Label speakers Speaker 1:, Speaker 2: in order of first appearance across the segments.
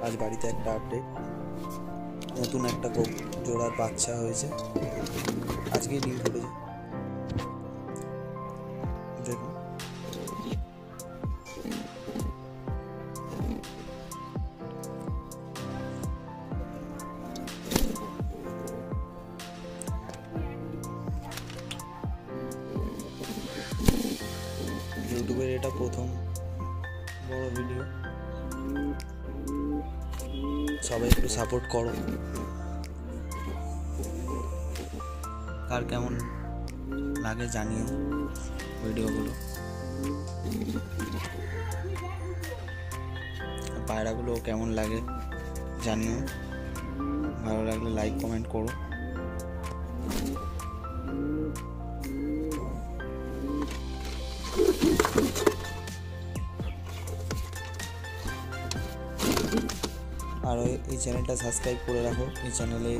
Speaker 1: আজ বাড়িতে একটা আপডেট, নতুন একটা জোড়ার বাচ্চা হয়েছে, আজকেই ডিম ফুটেছে। দেখুন ইউটিউবের এটা প্রথম বড় ভিডিও, সবাই একটু সাপোর্ট করো। কার কেমন লাগে জানিও ভিডিওগুলো, পায়রাগুলো কেমন লাগে জানিও। ভালো লাগলে লাইক কমেন্ট করো। আর এই চ্যানেলটা সাবস্ক্রাইব করে রাখো। এই চ্যানেলে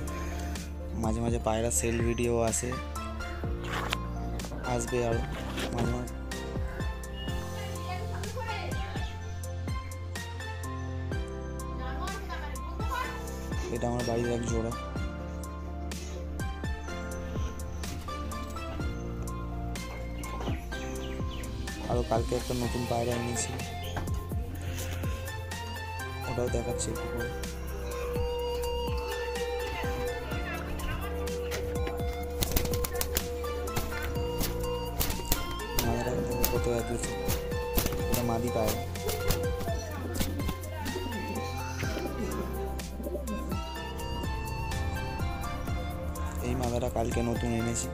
Speaker 1: মাঝে মাঝে পায়রা সেল ভিডিও আসবে আর মাঝে মাঝে। এটা আমার বাড়ির এক জোড়া। আরও কালকে একটা নতুন পায়রা এনেছি, ওটাও দেখাচ্ছি একটু পরে। কত দিয়েছে, এটা মাদি পায়রা। এই মাদাটা কালকে নতুন এনেছি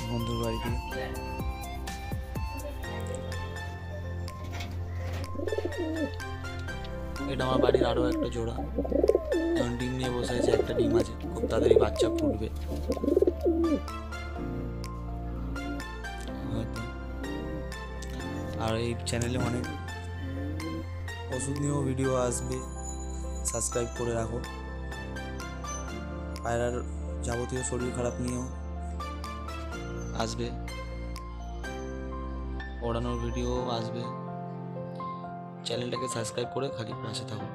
Speaker 1: বন্ধুর বাড়ি থেকে। এটা আমার বাড়ির আরও একটা জোড়া, যেমন ডিম নিয়ে বসে আছে, একটা ডিম আছে, খুব তাড়াতাড়ি বাচ্চা ফুটবে হয়তো। আর এই চ্যানেলে অনেক ওষুধ নিয়েও ভিডিও আসবে, সাবস্ক্রাইব করে রাখো। পায়রার যাবতীয় শরীর খারাপ নিয়েও আসবে, ওড়ানোর ভিডিও আসবে। চ্যানেলটাকে সাবস্ক্রাইব করে খালি পাশে থাকো।